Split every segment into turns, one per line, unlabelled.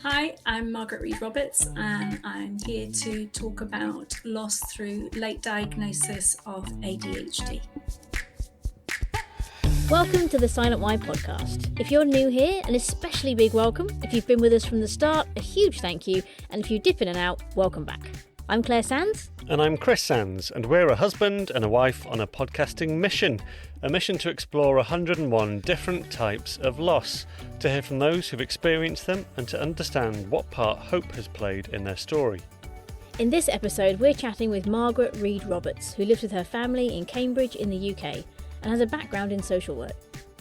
Hi, I'm Margaret Reed Roberts and I'm here to talk about loss through late diagnosis of ADHD.
Welcome to the Silent Why podcast. If you're new here, an especially big welcome. If you've been with us from the start, a huge thank you. And if you dip in and out, welcome back. I'm Claire Sands.
And I'm Chris Sands, and we're a husband and a wife on a podcasting mission. A mission to explore 101 different types of loss, to hear from those who've experienced them and to understand what part hope has played in their story.
In this episode, we're chatting with Margaret Reed Roberts, who lives with her family in Cambridge in the UK and has a background in social work.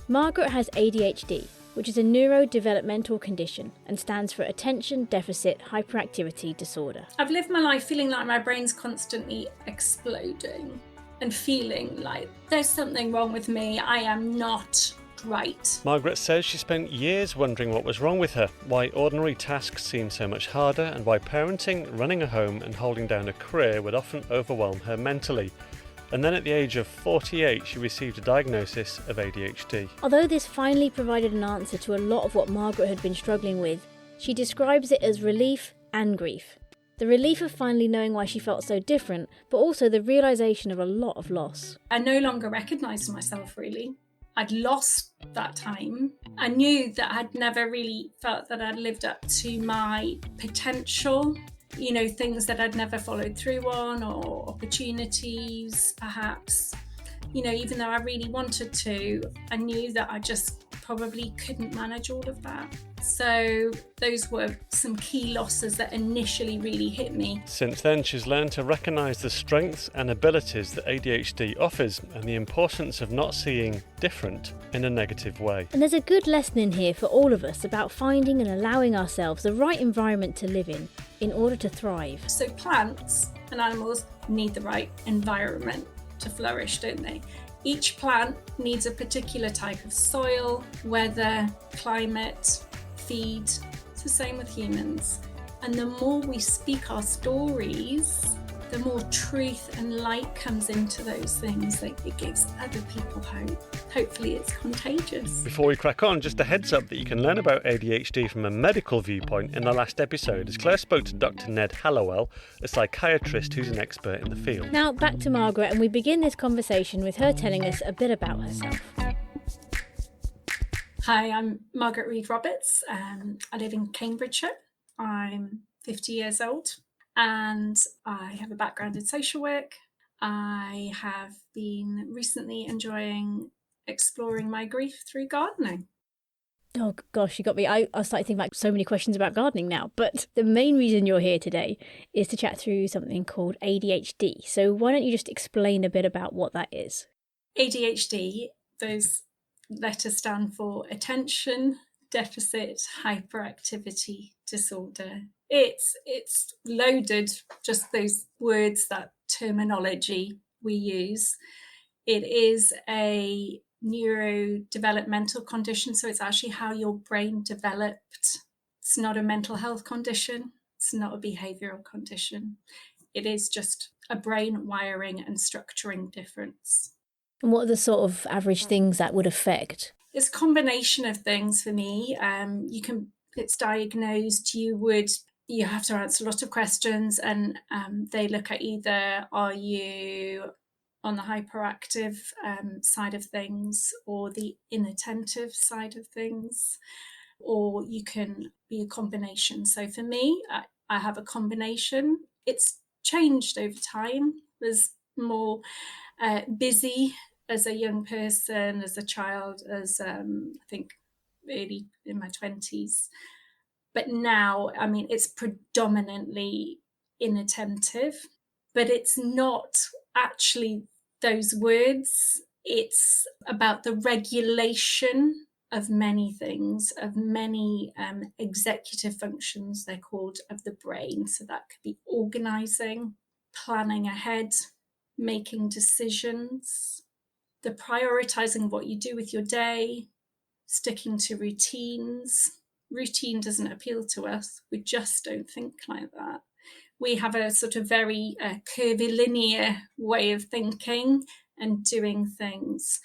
Margaret has ADHD, which is a neuro-developmental condition and stands for Attention Deficit Hyperactivity Disorder.
I've lived my life feeling like my brain's constantly exploding and feeling like there's something wrong with me. I am not right.
Margaret says she spent years wondering what was wrong with her, why ordinary tasks seemed so much harder, and why parenting, running a home and holding down a career would often overwhelm her mentally. And then at the age of 48, she received a diagnosis of ADHD.
Although this finally provided an answer to a lot of what Margaret had been struggling with, she describes it as relief and grief. The relief of finally knowing why she felt so different, but also the realisation of a lot of loss.
I no longer recognised myself, really. I'd lost that time. I knew that I'd never really felt that I'd lived up to my potential. You know, things that I'd never followed through on, or opportunities, perhaps. You know, even though I really wanted to, I knew that I just probably couldn't manage all of that. So those were some key losses that initially really hit me.
Since then, she's learned to recognise the strengths and abilities that ADHD offers and the importance of not seeing different in a negative way.
And there's a good lesson in here for all of us about finding and allowing ourselves the right environment to live in order to thrive.
So plants and animals need the right environment to flourish, don't they? Each plant needs a particular type of soil, weather, climate, feed. It's the same with humans. And the more we speak our stories, the more truth and light comes into those things. Like, it gives other people hope. Hopefully it's contagious.
Before we crack on, just a heads up that you can learn about ADHD from a medical viewpoint in the last episode, as Claire spoke to Dr. Ned Hallowell, a psychiatrist who's an expert in the field.
Now back to Margaret, and we begin this conversation with her telling us a bit about herself.
Hi, I'm Margaret Reed Roberts. I live in Cambridgeshire. I'm 50 years old. And I have a background in social work. I have been recently enjoying exploring my grief through gardening.
Oh gosh, you got me. I started thinking about so many questions about gardening now. But the main reason you're here today is to chat through something called ADHD. So why don't you just explain a bit about what that is?
ADHD, those letters stand for Attention Deficit Hyperactivity Disorder. It's loaded, just those words, that terminology we use. It is a neuro-developmental condition, so it's actually how your brain developed. It's not a mental health condition. It's not a behavioural condition. It is just a brain wiring and structuring difference.
And what are the sort of average things that would affect?
It's a combination of things for me. It's diagnosed, you have to answer a lot of questions, and they look at either, are you on the hyperactive side of things or the inattentive side of things, or you can be a combination. So for me, I have a combination. It's changed over time. There's more busy as a young person, as a child, as I think early in my 20s. But now, I mean, it's predominantly inattentive, but it's not actually those words. It's about the regulation of many things, of many executive functions, they're called, of the brain. So that could be organising, planning ahead, making decisions, the prioritising of what you do with your day, sticking to routines. Routine doesn't appeal to us. We just don't think like that. We have a sort of very curvilinear way of thinking and doing things.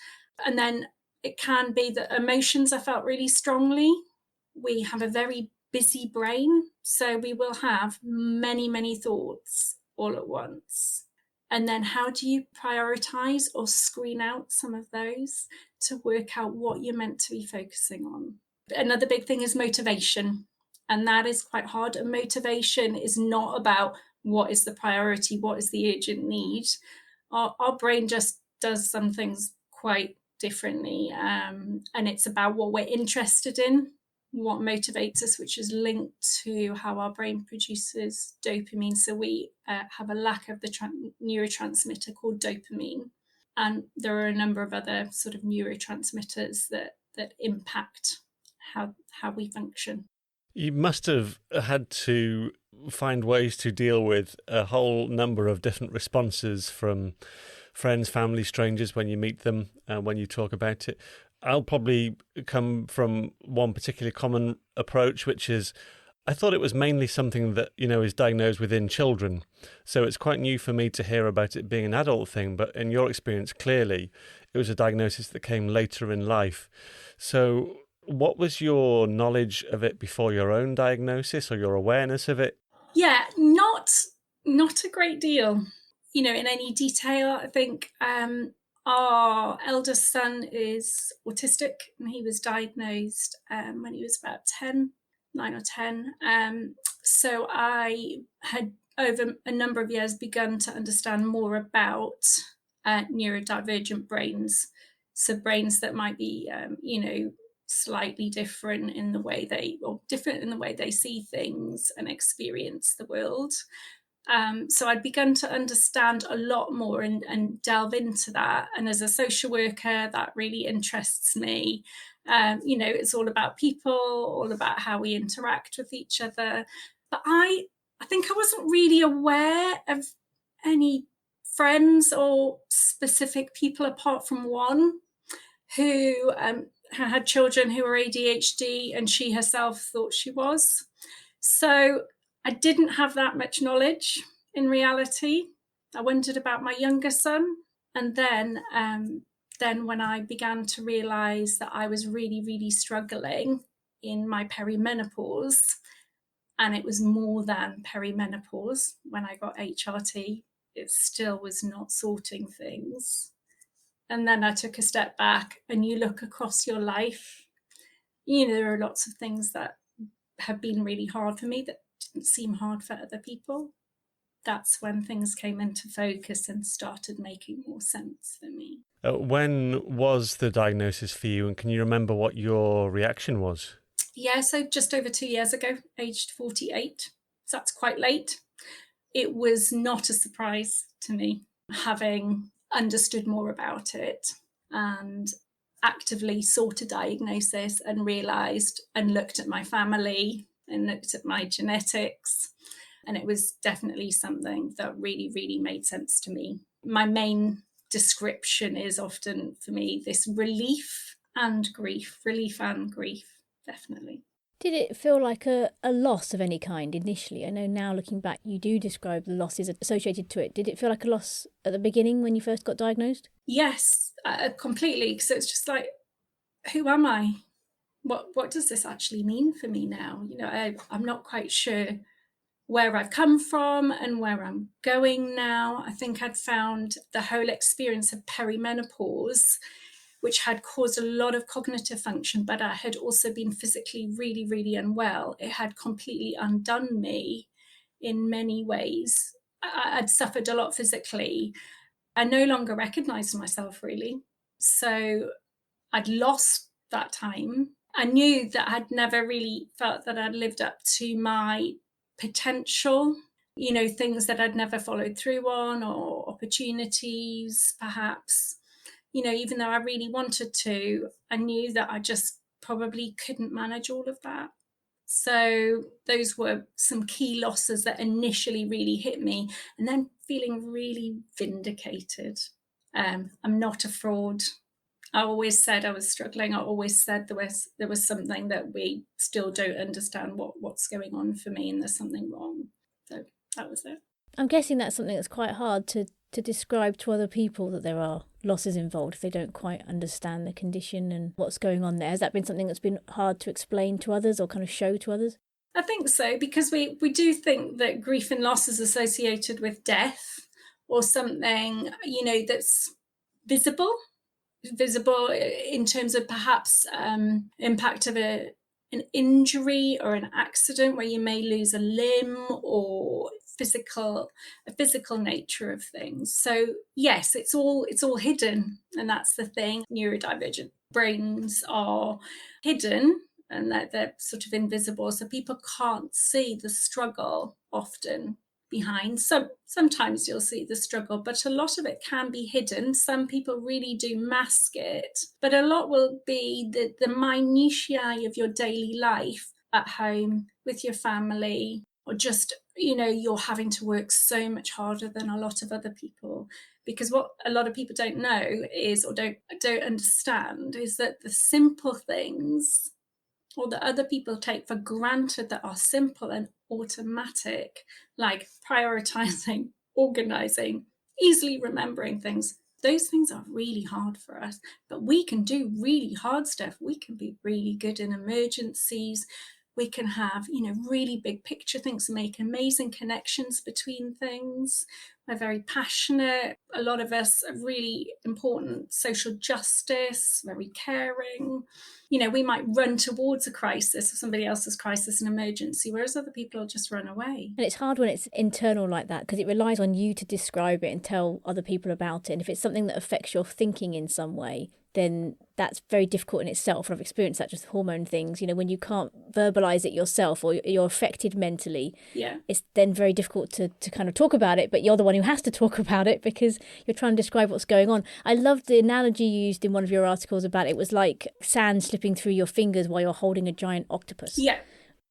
And then it can be that emotions are felt really strongly. we have a very busy brain, so we will have many, many thoughts all at once. And then how do you prioritize or screen out some of those to work out what you're meant to be focusing on? Another big thing is motivation, and that is quite hard. And motivation is not about what is the priority, what is the urgent need. Our brain just does some things quite differently, and it's about what we're interested in, what motivates us, which is linked to how our brain produces dopamine. So we have a lack of the neurotransmitter called dopamine, and there are a number of other sort of neurotransmitters that impact how we function.
You must have had to find ways to deal with a whole number of different responses from friends, family, strangers when you meet them and when you talk about it. I'll probably come from one particular common approach, which is I thought it was mainly something that, is diagnosed within children. So it's quite new for me to hear about it being an adult thing. But in your experience, clearly, it was a diagnosis that came later in life. So what was your knowledge of it before your own diagnosis or your awareness of it?
Yeah, not a great deal, in any detail. I think our eldest son is autistic, and he was diagnosed when he was about 9 or 10. So I had, over a number of years, begun to understand more about neurodivergent brains. So brains that might be, slightly different in the way they see things and experience the world. So I'd begun to understand a lot more and delve into that. And as a social worker, that really interests me. It's all about people, all about how we interact with each other. But I think I wasn't really aware of any friends or specific people apart from one who had children who were ADHD, and she herself thought she was. So I didn't have that much knowledge in reality. I wondered about my younger son. And then when I began to realize that I was really, really struggling in my perimenopause, and it was more than perimenopause when I got HRT, it still was not sorting things. And then I took a step back, and you look across your life, there are lots of things that have been really hard for me that didn't seem hard for other people. That's when things came into focus and started making more sense for me.
When was the diagnosis for you, and can you remember what your reaction was?
Yeah, so just over 2 years ago, aged 48. So that's quite late. It was not a surprise to me, having understood more about it and actively sought a diagnosis and realised and looked at my family and looked at my genetics. And it was definitely something that really, really made sense to me. My main description is often, for me, this relief and grief, definitely.
Did it feel like a loss of any kind initially? I know now, looking back, you do describe the losses associated to it. Did it feel like a loss at the beginning when you first got diagnosed?
Yes, completely. So it's just like, who am I? What does this actually mean for me now? I'm not quite sure where I've come from and where I'm going now. I think I'd found the whole experience of perimenopause, which had caused a lot of cognitive function, but I had also been physically really, really unwell. It had completely undone me in many ways. I'd suffered a lot physically. I no longer recognized myself, really. So I'd lost that time. I knew that I'd never really felt that I'd lived up to my potential, things that I'd never followed through on, or opportunities, perhaps. Even though I really wanted to, I knew that I just probably couldn't manage all of that. So those were some key losses that initially really hit me, and then feeling really vindicated. I'm not a fraud. I always said I was struggling. I always said there was something that we still don't understand what's going on for me, and there's something wrong. So that was it.
I'm guessing that's something that's quite hard to describe to other people, that there are losses involved if they don't quite understand the condition and what's going on there? Has that been something that's been hard to explain to others or kind of show to others?
I think so, because we do think that grief and loss is associated with death or something, that's visible in terms of perhaps impact of an injury or an accident where you may lose a limb, or a physical nature of things. So yes, it's all hidden, and that's the thing. Neurodivergent brains are hidden, and they're sort of invisible, so people can't see the struggle often behind. Sometimes you'll see the struggle, but a lot of it can be hidden. Some people really do mask it, but a lot will be the minutiae of your daily life at home with your family, or just, you're having to work so much harder than a lot of other people. Because what a lot of people don't know is, or don't understand, is that the simple things, or that other people take for granted, that are simple and automatic, like prioritizing, organizing, easily remembering things, those things are really hard for us. But we can do really hard stuff. We can be really good in emergencies. We can have, really big picture things, make amazing connections between things. We're very passionate. A lot of us are really important social justice, very caring. We might run towards a crisis or somebody else's crisis, an emergency, whereas other people will just run away.
And it's hard when it's internal like that, because it relies on you to describe it and tell other people about it. And if it's something that affects your thinking in some way, then that's very difficult in itself. I've experienced that, just hormone things, when you can't verbalize it yourself, or you're affected mentally, it's then very difficult to kind of talk about it, but you're the one who has to talk about it because you're trying to describe what's going on. I loved the analogy you used in one of your articles about it was like sand slipping through your fingers while you're holding a giant octopus.
Yeah.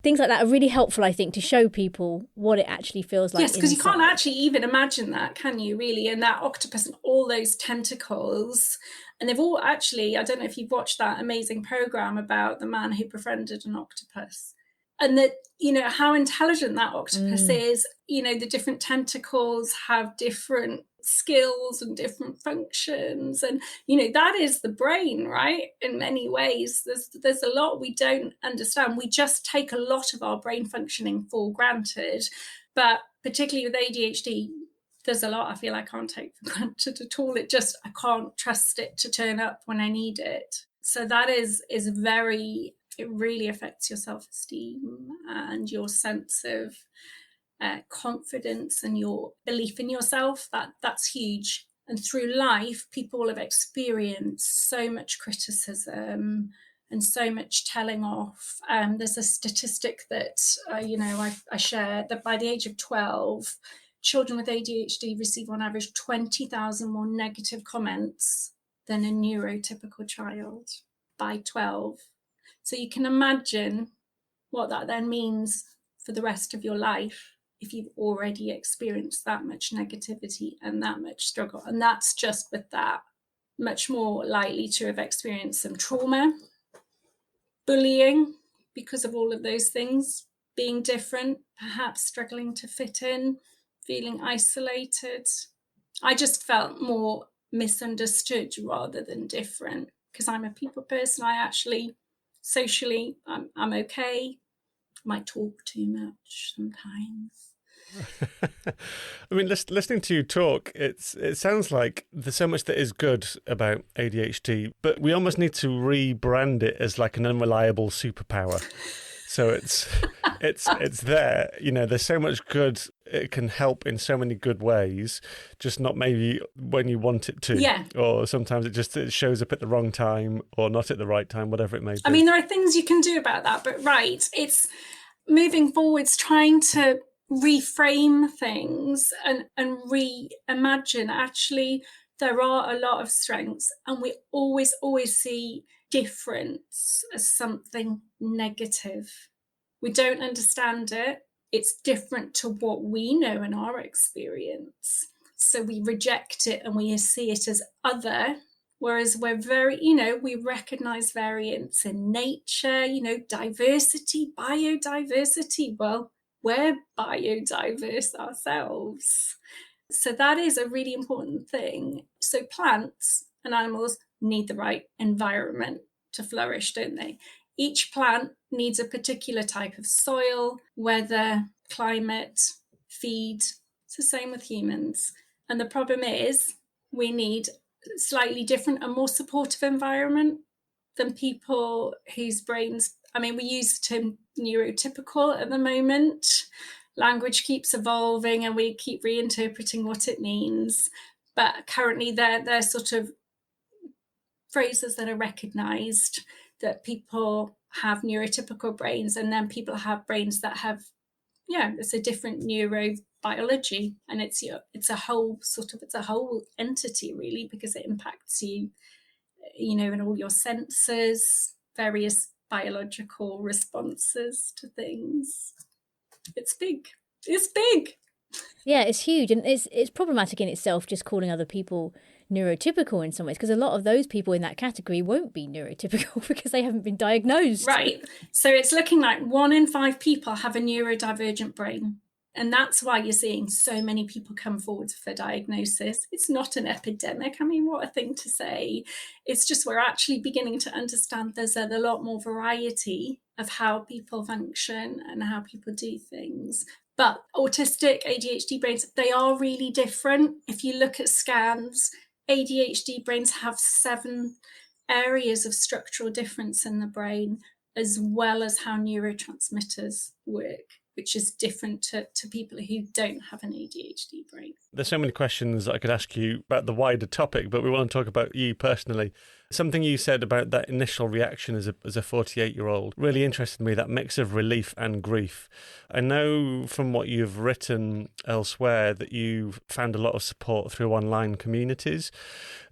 Things like that are really helpful, I think, to show people what it actually feels like.
Yes, because you can't actually even imagine that, can you, really? And that octopus and all those tentacles. And they've all actually, I don't know if you've watched that amazing program about the man who befriended an octopus. And that, how intelligent that octopus is. The different tentacles have different skills and different functions, and that is the brain, right? In many ways, there's a lot we don't understand. We just take a lot of our brain functioning for granted, but particularly with ADHD, there's a lot I feel I can't take for granted at all. I can't trust it to turn up when I need it. So that is very, it really affects your self-esteem and your sense of confidence and your belief in yourself. That's huge. And through life, people have experienced so much criticism and so much telling off. There's a statistic that I shared, that by the age of 12, children with ADHD receive on average 20,000 more negative comments than a neurotypical child by 12. So you can imagine what that then means for the rest of your life if you've already experienced that much negativity and that much struggle. And that's just with that. Much more likely to have experienced some trauma, bullying, because of all of those things, being different, perhaps struggling to fit in, feeling isolated. I just felt more misunderstood rather than different, because I'm a people person. I actually, socially, I'm okay. I might talk too much sometimes.
I mean, listening to you talk, it sounds like there's so much that is good about ADHD, but we almost need to rebrand it as like an unreliable superpower. So it's there. There's so much good. It can help in so many good ways, just not maybe when you want it to.
Yeah.
Or sometimes it shows up at the wrong time or not at the right time, whatever it may be.
I mean, there are things you can do about that, but it's moving forwards, trying to reframe things and reimagine. Actually, there are a lot of strengths, and we always see difference as something negative. We don't understand it. It's different to what we know in our experience. So we reject it and we see it as other. Whereas we're very, we recognize variance in nature, diversity, biodiversity. Well, we're biodiverse ourselves. So that is a really important thing. So plants and animals need the right environment to flourish, don't they? Each plant needs a particular type of soil, weather, climate, feed. It's the same with humans. And the problem is we need a slightly different and more supportive environment than people whose brains, I mean, we use the term neurotypical at the moment. Language keeps evolving and we keep reinterpreting what it means. But currently they're sort of phrases that are recognised, that people have neurotypical brains, and then people have brains that have, it's a different neurobiology, and it's a whole entity really, because it impacts you, in all your senses, various biological responses to things. It's big.
Yeah, it's huge, and it's problematic in itself just calling other people neurotypical in some ways, because a lot of those people in that category won't be neurotypical because they haven't been diagnosed.
Right. So it's looking like 1 in 5 people have a neurodivergent brain. And that's why you're seeing so many people come forward for diagnosis. It's not an epidemic. I mean, what a thing to say. It's just we're actually beginning to understand there's a lot more variety of how people function and how people do things. But autistic, ADHD brains, they are really different. If you look at scans, ADHD brains have 7 areas of structural difference in the brain, as well as how neurotransmitters work, which is different to people who don't have an ADHD brain.
There's so many questions I could ask you about the wider topic, but we want to talk about you personally. Something you said about that initial reaction as a 48-year-old really interested me, that mix of relief and grief. I know from what you've written elsewhere that you've found a lot of support through online communities.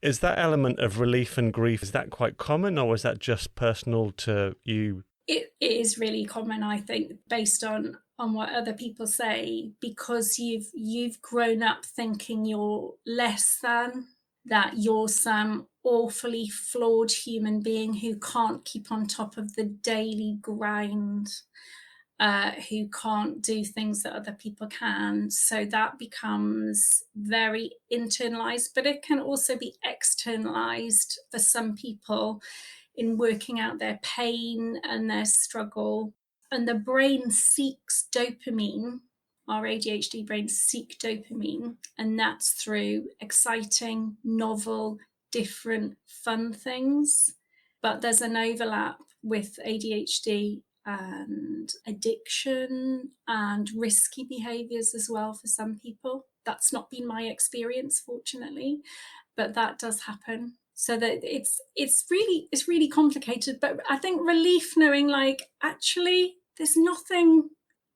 Is that element of relief and grief, is that quite common, or is that just personal to you?
It is really common, I think, based on what other people say, because you've grown up thinking you're less than, that you're some awfully flawed human being who can't keep on top of the daily grind, who can't do things that other people can. So that becomes very internalized, but it can also be externalized for some people in working out their pain and their struggle. And the brain seeks dopamine. Our ADHD brains seek dopamine, and that's through exciting, novel, different, fun things. But there's an overlap with ADHD and addiction and risky behaviours as well for some people. That's not been my experience, fortunately, but that does happen. So that it's really complicated. But I think relief knowing, like, actually, there's nothing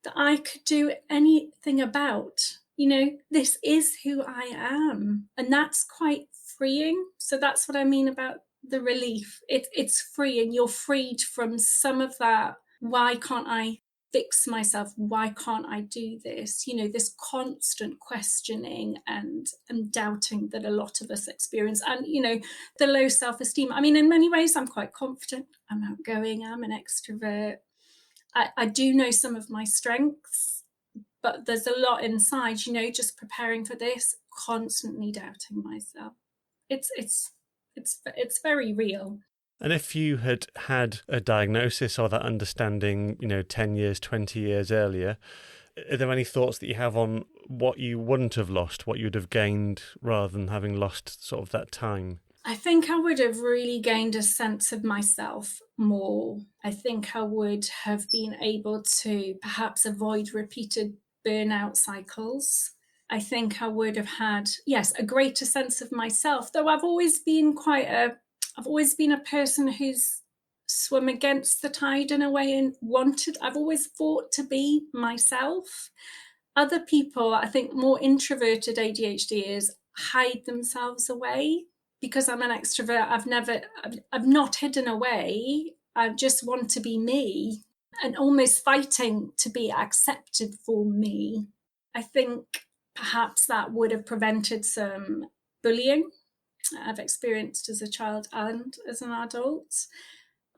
that I could do anything about. This is who I am. And that's quite freeing. So that's what I mean about the relief. It's freeing. You're freed from some of that. Why can't I fix myself? Why can't I do this? This constant questioning and doubting that a lot of us experience. And, the low self-esteem. I mean, in many ways, I'm quite confident. I'm outgoing. I'm an extrovert. I do know some of my strengths, but there's a lot inside, just preparing for this, constantly doubting myself. It's very real.
And if you had had a diagnosis or that understanding, 10 years, 20 years earlier, are there any thoughts that you have on what you wouldn't have lost, what you'd have gained rather than having lost sort of that time?
I think I would have really gained a sense of myself more. I think I would have been able to perhaps avoid repeated burnout cycles. I think I would have had, a greater sense of myself, though I've always been a person who's swum against the tide in a way and I've always fought to be myself. Other people, I think more introverted ADHDers, hide themselves away. Because I'm an extrovert, I've not hidden away. I just want to be me and almost fighting to be accepted for me. I think perhaps that would have prevented some bullying I've experienced as a child and as an adult.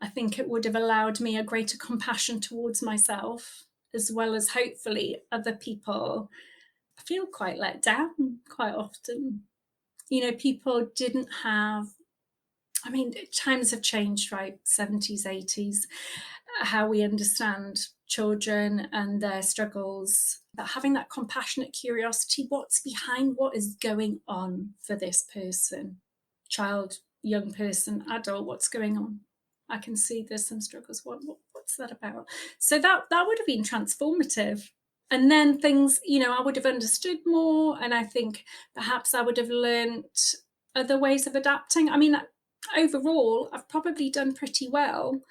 I think it would have allowed me a greater compassion towards myself, as well as hopefully other people. I feel quite let down quite often. People didn't have, times have changed, right? 70s, 80s, how we understand children and their struggles, but having that compassionate curiosity, what's behind, what is going on for this person, child, young person, adult, what's going on? I can see there's some struggles. What's that about? So that would have been transformative. And then things, I would have understood more. And I think perhaps I would have learnt other ways of adapting. Overall, I've probably done pretty well.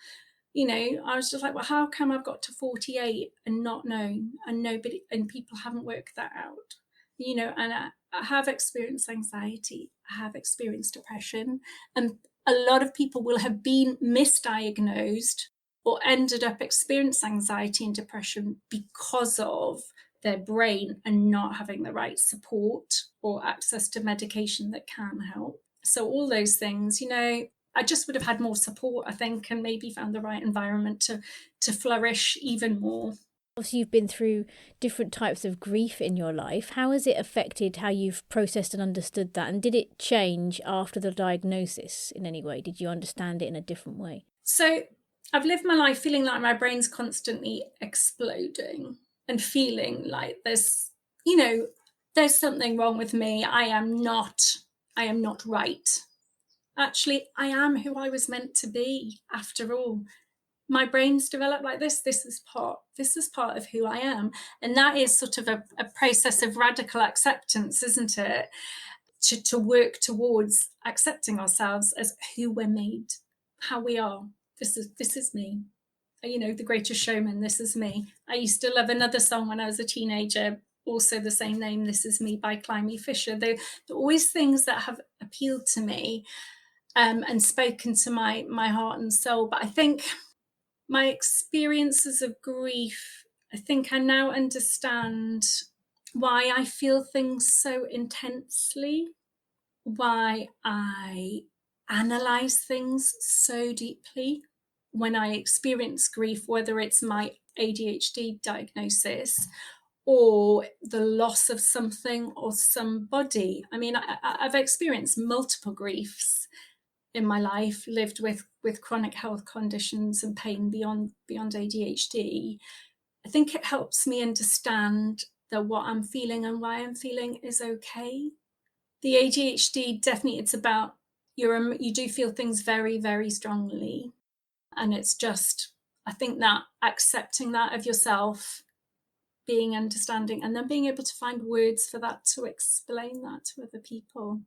I was just like, well, how come I've got to 48 and not known, and nobody, and people haven't worked that out? And I have experienced anxiety, I have experienced depression, and a lot of people will have been misdiagnosed or ended up experiencing anxiety and depression because of their brain and not having the right support or access to medication that can help. So all those things, I just would have had more support, I think, and maybe found the right environment to flourish even more.
Obviously, you've been through different types of grief in your life. How has it affected how you've processed and understood that? And did it change after the diagnosis in any way? Did you understand it in a different way?
So I've lived my life feeling like my brain's constantly exploding and feeling like there's something wrong with me. I am not right. Actually, I am who I was meant to be after all. My brain's developed like this. This is part of who I am. And that is sort of a process of radical acceptance, isn't it? To work towards accepting ourselves as who we're made, how we are. This is me. The Greatest Showman, this is me. I used to love another song when I was a teenager, also the same name, This Is Me by Climie Fisher. They're always things that have appealed to me and spoken to my heart and soul. But I think my experiences of grief, I think I now understand why I feel things so intensely, why I analyze things so deeply when I experience grief, whether it's my ADHD diagnosis or the loss of something or somebody. I've experienced multiple griefs in my life, lived with chronic health conditions and pain beyond ADHD. I think it helps me understand that what I'm feeling and why I'm feeling is okay. The ADHD, definitely, it's about you do feel things very, very strongly. And it's just, I think that accepting that of yourself, being understanding, and then being able to find words for that, to explain that to other people,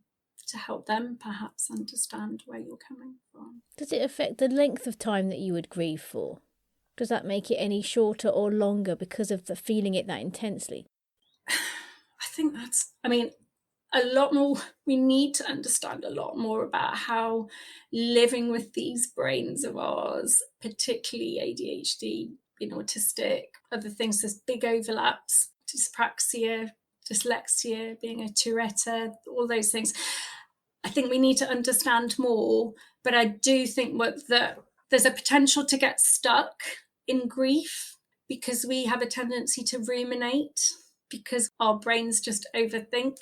to help them perhaps understand where you're coming from.
Does it affect the length of time that you would grieve for? Does that make it any shorter or longer because of the feeling it that intensely?
I think that's, a lot more. We need to understand a lot more about how living with these brains of ours, particularly ADHD, being autistic, other things, there's big overlaps, dyspraxia, dyslexia, being a Tourette, all those things. I think we need to understand more, but I do think that there's a potential to get stuck in grief because we have a tendency to ruminate, because our brains just overthink,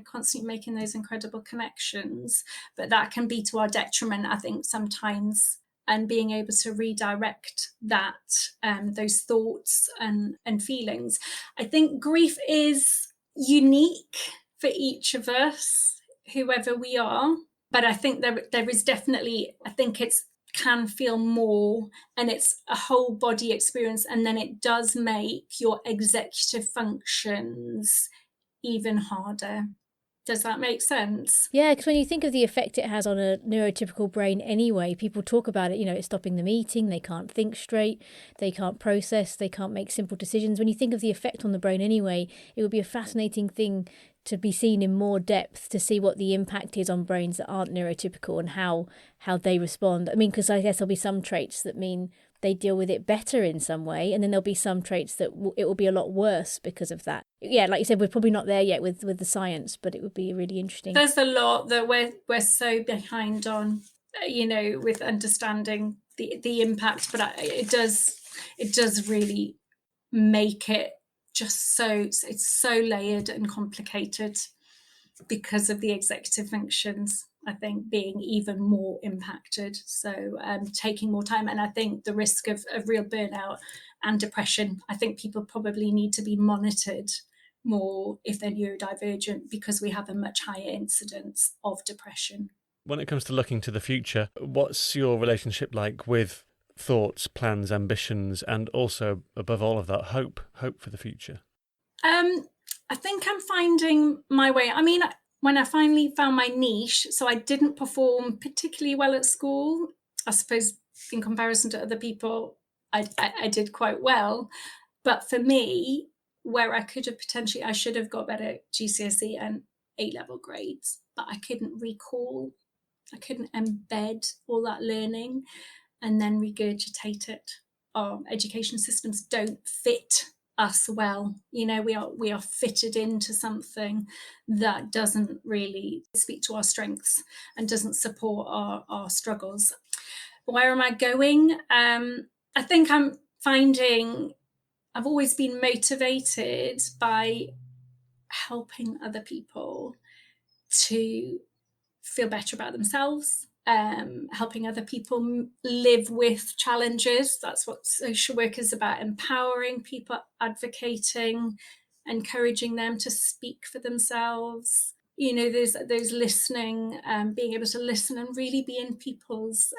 constantly making those incredible connections. But that can be to our detriment, I think, sometimes, and being able to redirect that, those thoughts and feelings. I think grief is unique for each of us, whoever we are. But I think there is definitely, I think it's can feel more, and it's a whole body experience, and then it does make your executive functions even harder. Does that make sense?
Yeah, because when you think of the effect it has on a neurotypical brain anyway, people talk about it, it's stopping them eating, they can't think straight, they can't process, they can't make simple decisions. When you think of the effect on the brain anyway, it would be a fascinating thing to be seen in more depth, to see what the impact is on brains that aren't neurotypical and how they respond. Because I guess there'll be some traits that mean they deal with it better in some way, and then there'll be some traits that it will be a lot worse because of that. Yeah, like you said, we're probably not there yet with the science, but it would be really interesting.
There's a lot that we're so behind on, with understanding the impact, but it does really make it it's so layered and complicated because of the executive functions, I think, being even more impacted. So taking more time. And I think the risk of real burnout and depression, I think people probably need to be monitored more if they're neurodivergent, because we have a much higher incidence of depression.
When it comes to looking to the future, what's your relationship like with thoughts, plans, ambitions, and also, above all of that, hope for the future?
I think I'm finding my way. I mean, when I finally found my niche, so I didn't perform particularly well at school. I suppose in comparison to other people, I did quite well. But for me, where I could have potentially, I should have got better GCSE and A-level grades, but I couldn't recall, I couldn't embed all that learning and then regurgitate it. Our education systems don't fit us well. You know, we are fitted into something that doesn't really speak to our strengths and doesn't support our struggles. Where am I going? I think I'm finding I've always been motivated by helping other people to feel better about themselves, helping other people live with challenges. That's what social work is about: empowering people, advocating, encouraging them to speak for themselves. You know, those listening, being able to listen and really be in people's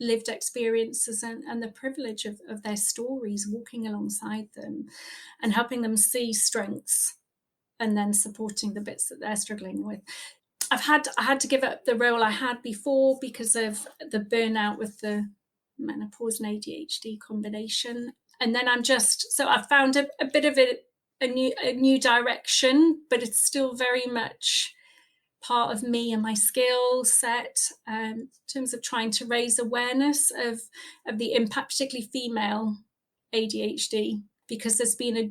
lived experiences and the privilege of their stories, walking alongside them and helping them see strengths and then supporting the bits that they're struggling with. I had to give up the role I had before because of the burnout with the menopause and ADHD combination. And then I found a bit of a new direction, but it's still very much part of me and my skill set in terms of trying to raise awareness of the impact, particularly female ADHD, because there's been a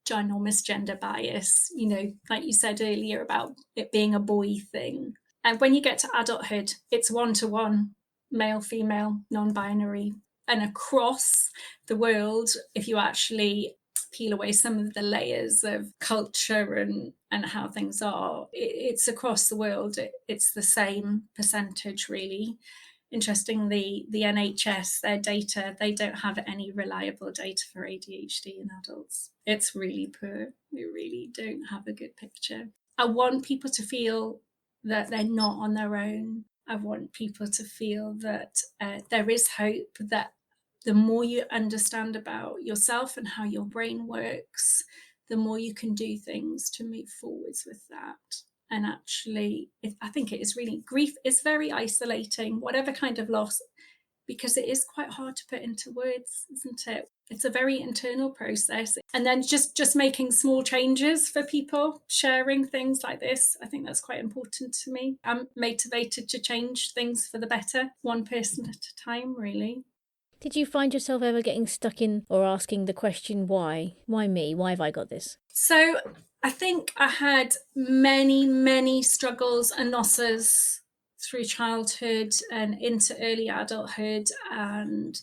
ginormous gender bias, you know, like you said earlier about it being a boy thing. And when you get to adulthood, it's 1-to-1, male, female, non-binary. And across the world, if you actually peel away some of the layers of culture and how things are, it's across the world. It's the same percentage, really. Interestingly, the NHS, their data, they don't have any reliable data for ADHD in adults. It's really poor. We really don't have a good picture. I want people to feel that they're not on their own. I want people to feel that there is hope, that the more you understand about yourself and how your brain works, the more you can do things to move forwards with that. And actually, I think it is really, grief is very isolating, whatever kind of loss, because it is quite hard to put into words, isn't it? It's a very internal process. And then just making small changes for people, sharing things like this, I think that's quite important to me. I'm motivated to change things for the better, one person at a time, really.
Did you find yourself ever getting stuck in or asking the question, why? Why me? Why have I got this?
So I think I had many, many struggles and losses through childhood and into early adulthood, and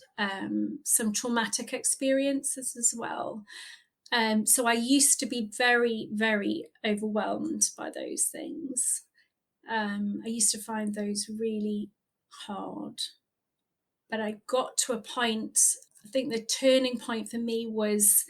some traumatic experiences as well. So I used to be very, very overwhelmed by those things. I used to find those really hard. But I got to a point, I think the turning point for me was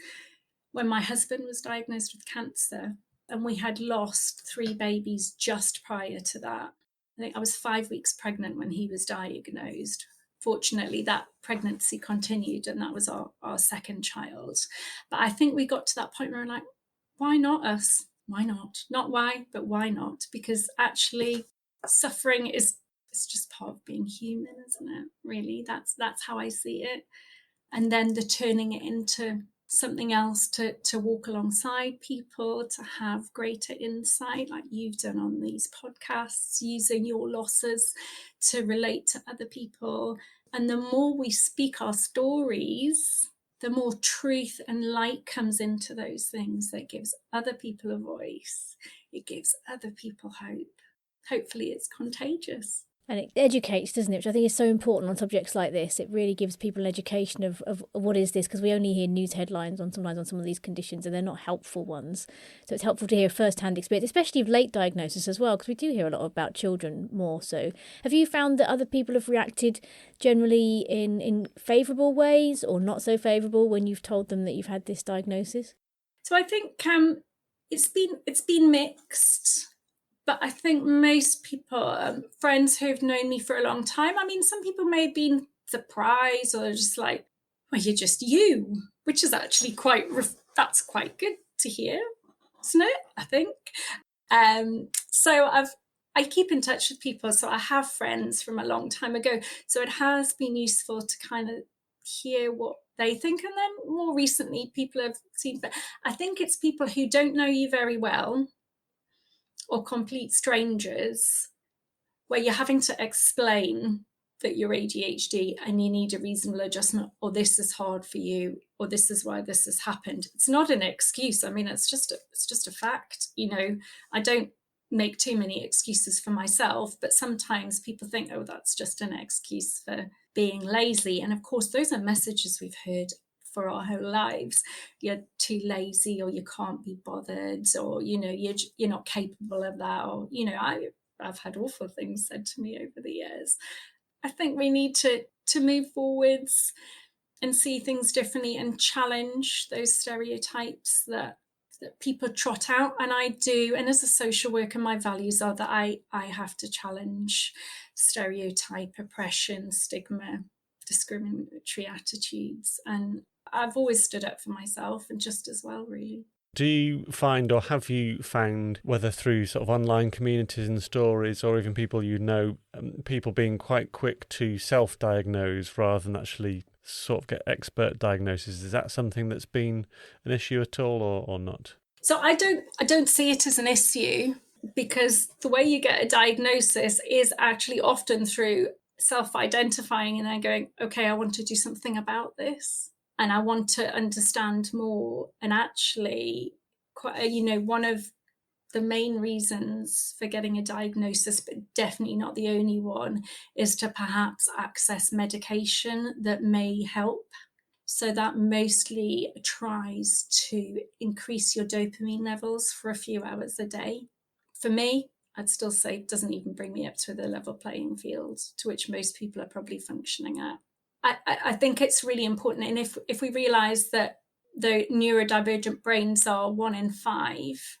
when my husband was diagnosed with cancer, and we had lost 3 babies just prior to that. I think I was 5 weeks pregnant when he was diagnosed. Fortunately, that pregnancy continued, and that was our second child. But I think we got to that point where we're like, why not us? Why not? Not why, but why not? Because actually suffering is, it's just part of being human, isn't it? Really, that's how I see it. And then the turning it into something else to walk alongside people, to have greater insight, like you've done on these podcasts, using your losses to relate to other people. And the more we speak our stories, the more truth and light comes into those things. That gives other people a voice. It gives other people hope. Hopefully it's contagious.
And it educates, doesn't it? Which I think is so important on subjects like this. It really gives people an education of what is this, because we only hear news headlines on sometimes on some of these conditions, and they're not helpful ones. So it's helpful to hear a first-hand experience, especially of late diagnosis as well, because we do hear a lot about children more so. Have you found that other people have reacted generally in favourable ways or not so favourable when you've told them that you've had this diagnosis?
So I think it's been mixed. But I think most people, friends who've known me for a long time, I mean, some people may have been surprised or just like, well, you're just you, which is actually that's quite good to hear, isn't it? I think. So I keep in touch with people. So I have friends from a long time ago. So it has been useful to kind of hear what they think. And then more recently, people have seen, but I think it's people who don't know you very well, or complete strangers, where you're having to explain that you're ADHD and you need a reasonable adjustment, or this is hard for you, or this is why this has happened. It's not an excuse. I mean, it's just a fact. You know, I don't make too many excuses for myself, but sometimes people think, oh, that's just an excuse for being lazy. And of course, those are messages we've heard for our whole lives. You're too lazy, or you can't be bothered, or, you know, you're not capable of that, or, you know, I've had awful things said to me over the years. I think we need to move forwards and see things differently and challenge those stereotypes that people trot out. And I do, and as a social worker, my values are that I have to challenge stereotype, oppression, stigma, discriminatory attitudes. And I've always stood up for myself, and just as well, really.
Do you find, or have you found, whether through sort of online communities and stories, or even people you know, people being quite quick to self-diagnose rather than actually sort of get expert diagnoses? Is that something that's been an issue at all, or not?
So I don't see it as an issue, because the way you get a diagnosis is actually often through self-identifying and then going, okay, I want to do something about this, and I want to understand more. And actually, one of the main reasons for getting a diagnosis, but definitely not the only one, is to perhaps access medication that may help. So that mostly tries to increase your dopamine levels for a few hours a day. For me, I'd still say it doesn't even bring me up to the level playing field to which most people are probably functioning at. I think it's really important. And if we realise that the neurodivergent brains are 1 in 5,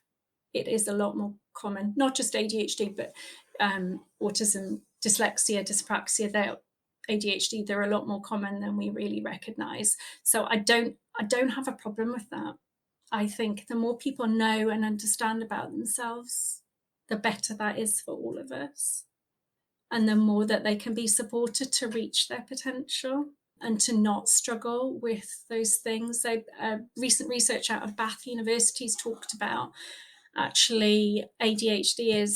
it is a lot more common, not just ADHD, but autism, dyslexia, dyspraxia, ADHD, they're a lot more common than we really recognise. So I don't have a problem with that. I think the more people know and understand about themselves, the better that is for all of us. And the more that they can be supported to reach their potential and to not struggle with those things. Recent research out of Bath University has talked about actually ADHD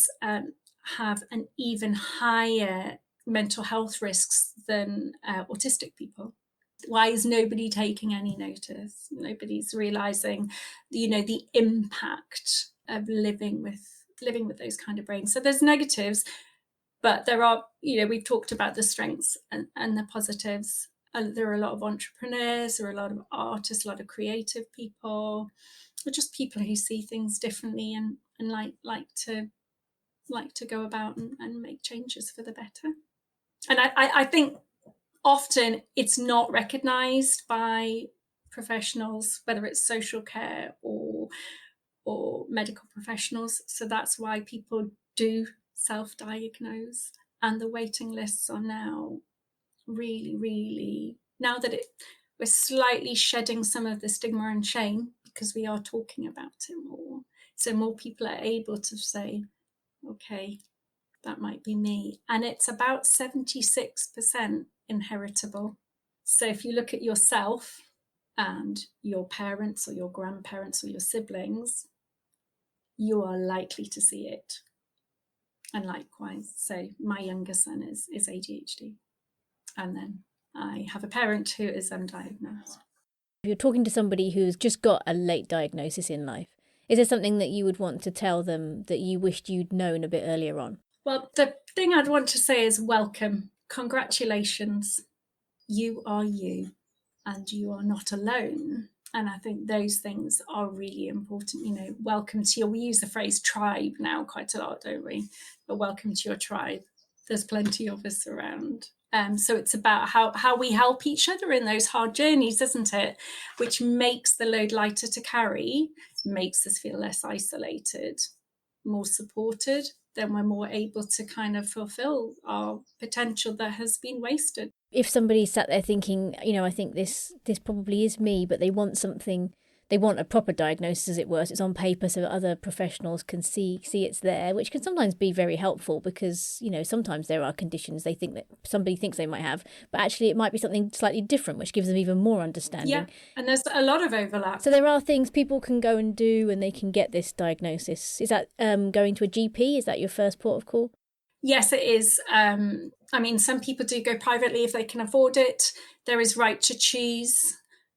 have an even higher mental health risks than autistic people. Why is nobody taking any notice? Nobody's realizing, the impact of living with those kind of brains. So there's negatives, but there are, we've talked about the strengths and the positives. There are a lot of entrepreneurs, there are a lot of artists, a lot of creative people, or just people who see things differently and like to go about and make changes for the better. And I think often it's not recognised by professionals, whether it's social care or medical professionals. So that's why people do self-diagnose. And the waiting lists are now really, really, now that we're slightly shedding some of the stigma and shame, because we are talking about it more. So more people are able to say, okay, that might be me. And it's about 76% inheritable. So if you look at yourself and your parents or your grandparents or your siblings, you are likely to see it. And likewise, so my younger son is ADHD. And then I have a parent who is undiagnosed.
If you're talking to somebody who's just got a late diagnosis in life, is there something that you would want to tell them that you wished you'd known a bit earlier on?
Well, the thing I'd want to say is welcome. Congratulations. You are you, and you are not alone. And I think those things are really important. You know, welcome to we use the phrase tribe now quite a lot, don't we? But welcome to your tribe. There's plenty of us around. So it's about how we help each other in those hard journeys, isn't it? Which makes the load lighter to carry, makes us feel less isolated, more supported. Then we're more able to kind of fulfill our potential that has been wasted.
If somebody sat there thinking, I think this probably is me, but they want something, they want a proper diagnosis, as it were, so it's on paper so that other professionals can see it's there, which can sometimes be very helpful because, sometimes there are conditions they think that somebody thinks they might have, but actually it might be something slightly different, which gives them even more understanding.
Yeah, and there's a lot of overlap.
So there are things people can go and do and they can get this diagnosis. Is that going to a GP? Is that your first port of call?
Yes, it is. Some people do go privately if they can afford it. There is Right to Choose.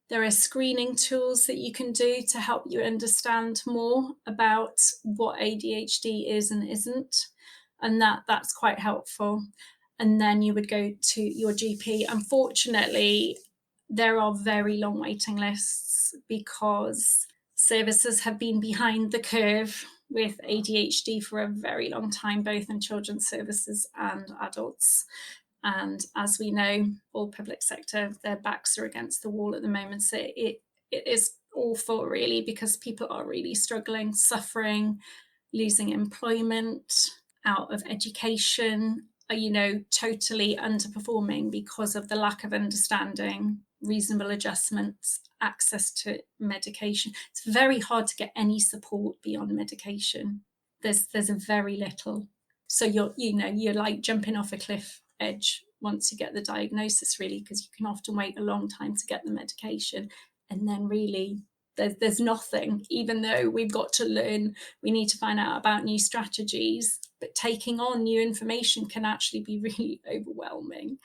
There are screening tools that you can do to help you understand more about what ADHD is and isn't. And that's quite helpful. And then you would go to your GP. Unfortunately, there are very long waiting lists because services have been behind the curve with ADHD for a very long time, both in children's services and adults. And as we know, all public sector, their backs are against the wall at the moment. So it is awful, really, because people are really struggling, suffering, losing employment, out of education, totally underperforming because of the lack of understanding, reasonable adjustments, access to medication. It's very hard to get any support beyond medication. There's very little. So you're like jumping off a cliff edge once you get the diagnosis, really, because you can often wait a long time to get the medication. And then really there's nothing, even though we've got to learn, we need to find out about new strategies, but taking on new information can actually be really overwhelming.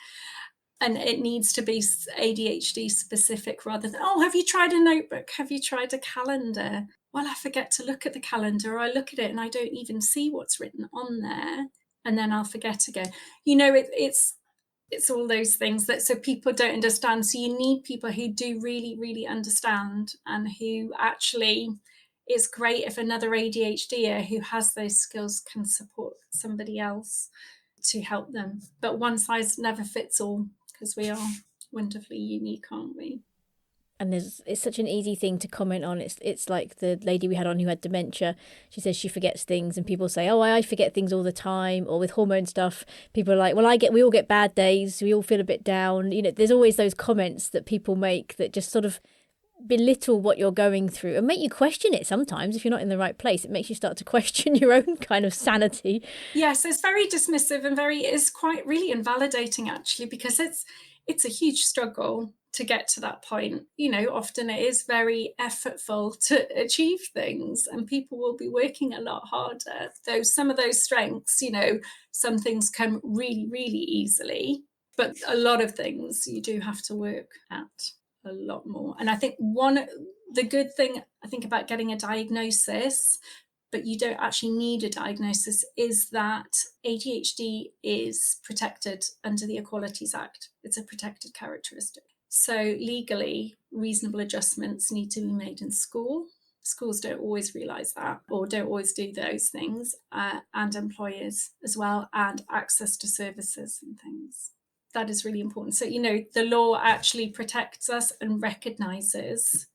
And it needs to be ADHD specific rather than, have you tried a notebook? Have you tried a calendar? Well, I forget to look at the calendar, or I look at it and I don't even see what's written on there. And then I'll forget again. It's all those things that so people don't understand. So you need people who do really, really understand, and who actually, it's great if another ADHDer who has those skills can support somebody else to help them. But one size never fits all, because we are wonderfully unique, aren't we?
And it's such an easy thing to comment on. It's like the lady we had on who had dementia. She says she forgets things, and people say, I forget things all the time. Or with hormone stuff, people are like, well, we all get bad days. We all feel a bit down. There's always those comments that people make that just sort of belittle what you're going through and make you question it sometimes. If you're not in the right place, it makes you start to question your own kind of sanity.
Yes, it's very dismissive and it's quite really invalidating, actually, because it's a huge struggle to get to that point. Often it is very effortful to achieve things, and people will be working a lot harder. Though some of those strengths, some things come really, really easily, but a lot of things you do have to work at a lot more. And I think the good thing I think about getting a diagnosis, but you don't actually need a diagnosis, is that ADHD is protected under the Equalities Act. It's a protected characteristic. So legally, reasonable adjustments need to be made in school. Schools don't always realise that, or don't always do those things, and employers as well, and access to services and things. That is really important. So, the law actually protects us and recognises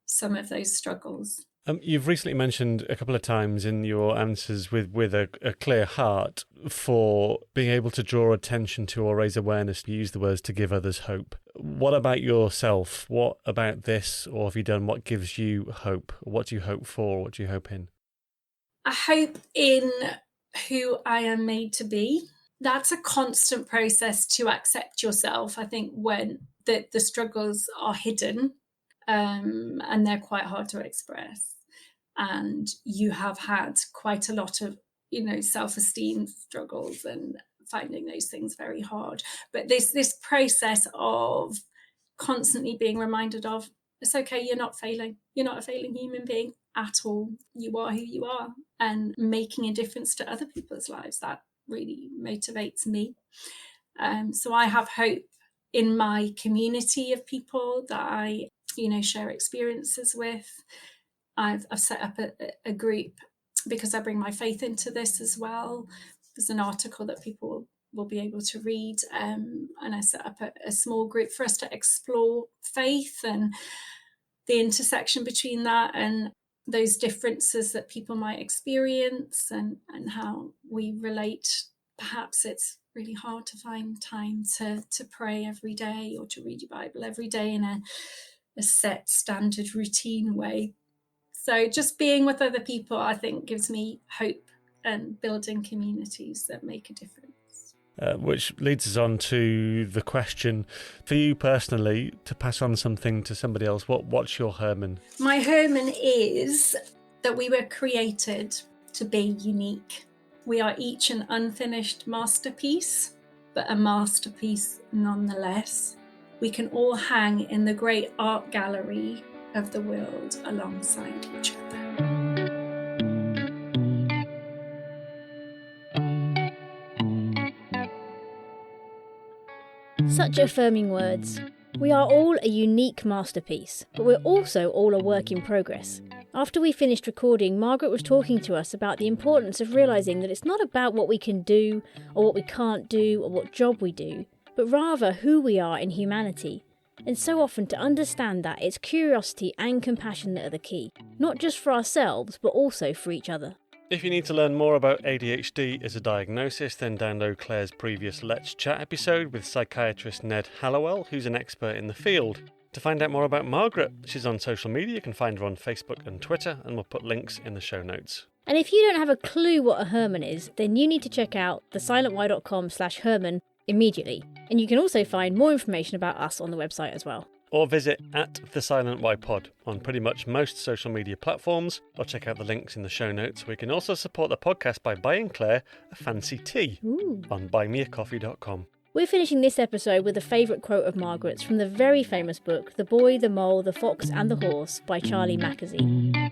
some of those struggles.
You've recently mentioned a couple of times in your answers with a clear heart for being able to draw attention to or raise awareness. You use the words to give others hope. What about yourself? What about this, or have you done, what gives you hope? What do you hope for? What do you hope in?
I hope in who I am made to be. That's a constant process to accept yourself. I think when the struggles are hidden, and they're quite hard to express, and you have had quite a lot of, self-esteem struggles and finding those things very hard. But this process of constantly being reminded of, it's okay, you're not failing. You're not a failing human being at all. You are who you are, and making a difference to other people's lives. really motivates me. So I have hope in my community of people that I, share experiences with. I've set up a group because I bring my faith into this as well. There's an article that people will be able to read, and I set up a small group for us to explore faith and the intersection between that and those differences that people might experience, and how we relate. Perhaps it's really hard to find time to pray every day or to read your Bible every day in a set standard routine way. So just being with other people, I think, gives me hope, and building communities that make a difference.
Which leads us on to the question, for you personally, to pass on something to somebody else, what's your Herman?
My Herman is that we were created to be unique. We are each an unfinished masterpiece, but a masterpiece nonetheless. We can all hang in the great art gallery of the world alongside each other.
Such affirming words. We are all a unique masterpiece, but we're also all a work in progress. After we finished recording, Margaret was talking to us about the importance of realising that it's not about what we can do, or what we can't do, or what job we do, but rather who we are in humanity. And so often to understand that, it's curiosity and compassion that are the key, not just for ourselves, but also for each other.
If you need to learn more about ADHD as a diagnosis, then download Claire's previous Let's Chat episode with psychiatrist Ned Hallowell, who's an expert in the field. To find out more about Margaret, she's on social media. You can find her on Facebook and Twitter, and we'll put links in the show notes.
And if you don't have a clue what a Herman is, then you need to check out thesilentwhy.com/Herman immediately. And you can also find more information about us on the website as well.
Or visit @TheSilentWhyPod on pretty much most social media platforms, or check out the links in the show notes. We can also support the podcast by buying Claire a fancy tea on buymeacoffee.com.
We're finishing this episode with a favourite quote of Margaret's from the very famous book The Boy, the Mole, the Fox and the Horse by Charlie Mackesy.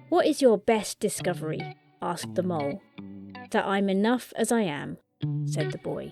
"What is your best discovery?" asked the mole. "That I'm enough as I am," said the boy.